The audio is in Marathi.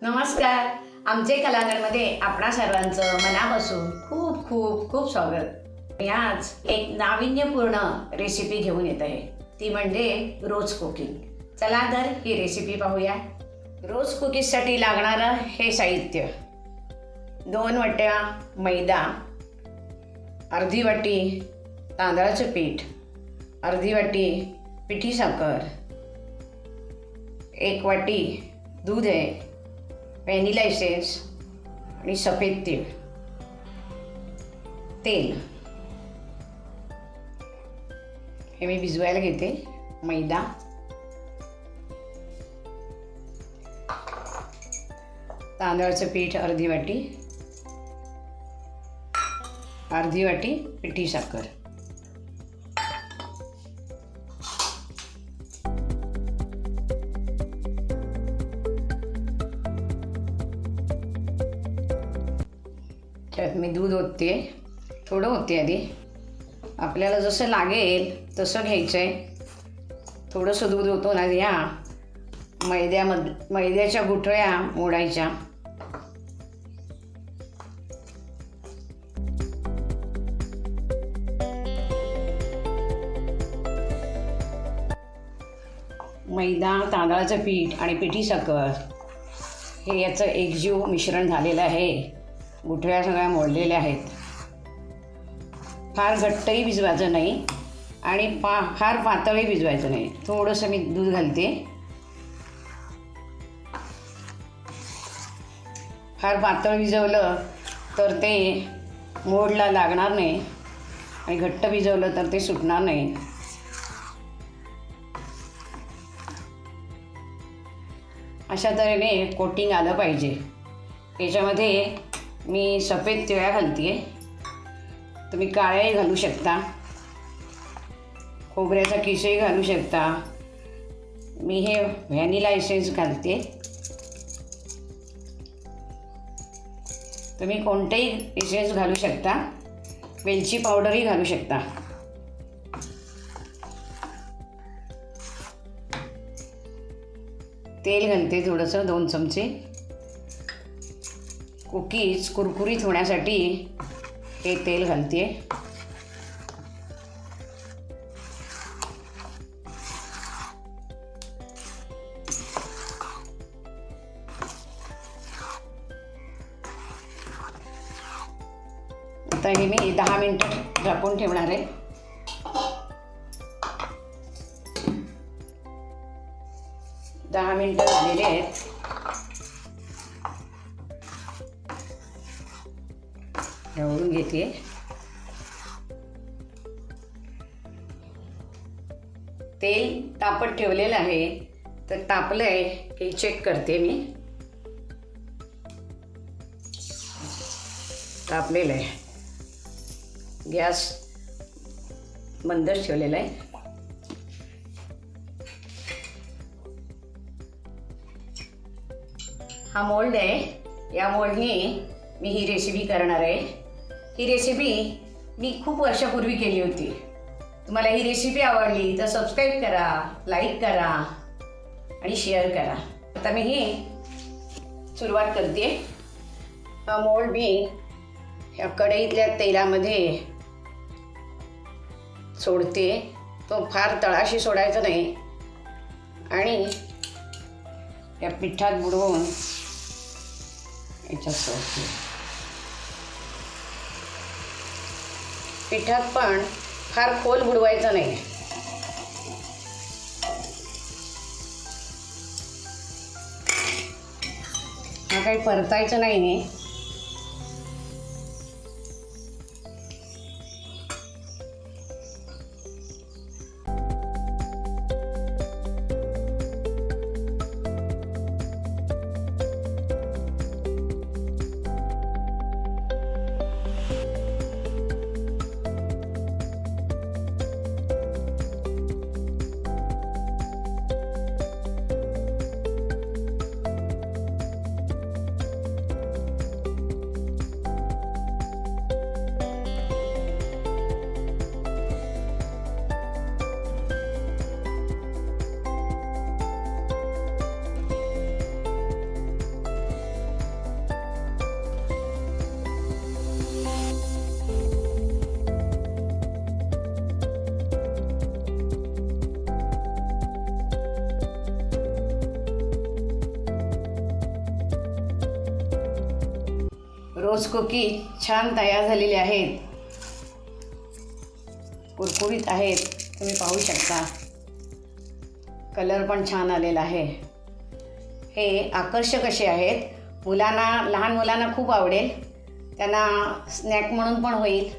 नमस्कार. आमचे कलागडमध्ये आपणा सर्वांचं मनापासून खूप खूप खूप स्वागत. आज एक नाविन्यपूर्ण रेसिपी घेऊन येत आहे, ती म्हणजे रोज कुकिंग. चला तर ही रेसिपी पाहूया. रोज कुकिंगसाठी लागणारं हे साहित्य: 2 वाट्या मैदा, अर्धी वाटी तांदळाचं पीठ, अर्धी वाटी पिठी साखर, 1 वाटी दूध आहे, व्हॅनिला एसेन्स आणि सफेद तेल. हे मी भिजवायला घेते. मैदा, तांदळाचं पीठ अर्धी वाटी, अर्धी वाटी पिठी साखर, त्यात मी दूध ओतते. थोडं ओतते आधी, आपल्याला जसं लागेल तसं घ्यायचं आहे. थोडंसं दूध ओतून आधी मैद्याच्या गुठळ्या मोडायच्या. मैदा, तांदळाचं पीठ आणि पिठी साखर हे याचं एकजीव मिश्रण झालेलं आहे. गुठळ्या सगळ्या मोडलेल्या आहेत. फार घट्टही भिजवायचं नाही आणि फार पातळही भिजवायचं नाही. थोडंसं मी दूध घालते. फार पातळ भिजवलं तर ते मोडला लागणार नाही आणि घट्ट भिजवलं तर ते सुटणार नाही. अशा तऱ्हेने कोटिंग आलं पाहिजे. याच्यामध्ये मी सफेद तिळ्या घालते. तुम्ही काळ्याही घालू शकता, खोबऱ्याचा किसही घालू शकता. मी हे व्हॅनिला एसेन्स घालते. तुम्ही कोणतेही एसेन्स घालू शकता, वेलची पावडरही घालू शकता. तेल घालते थोडंसं, 2 चमचे. कुकीज कुरकुरीत होण्यासाठी हे तेल घालते. आता हे मी 10 मिनिटं झाकून ठेवणार आहे. 10 मिनिटं झालेले आहेत. ढवळून घेते. तेल तापत ठेवलेलं आहे, तर तापलं आहे हे चेक करते मी. तापलेलं आहे. गॅस मंदच ठेवलेला आहे. हा मोल्ड आहे. या मोल्डने मी ही रेसिपी करणार आहे. ही रेसिपी मी खूप वर्षापूर्वी केली होती. तुम्हाला ही रेसिपी आवडली तर सबस्क्राईब करा, लाईक करा आणि शेअर करा. आता मी ही सुरुवात करते. हा मोल्ड मी ह्या कढईतल्या तेलामध्ये सोडते. तो फार तळाशी सोडायचा नाही आणि या पिठात बुडवून याच्यात सोडते. पिठात पण फार खोल बुडवायचं नाही. हा काही परतायचं नाही. रोज कुकीज छान तयार झालेले आहेत, कुरकुरीत आहेत, तुम्ही पाहू शकता. कलर पण छान आलेला आहे. हे आकर्षक असे आहेत, मुलांना, लहान मुलांना खूप आवडेल, त्यांना स्नॅक म्हणून पण होईल.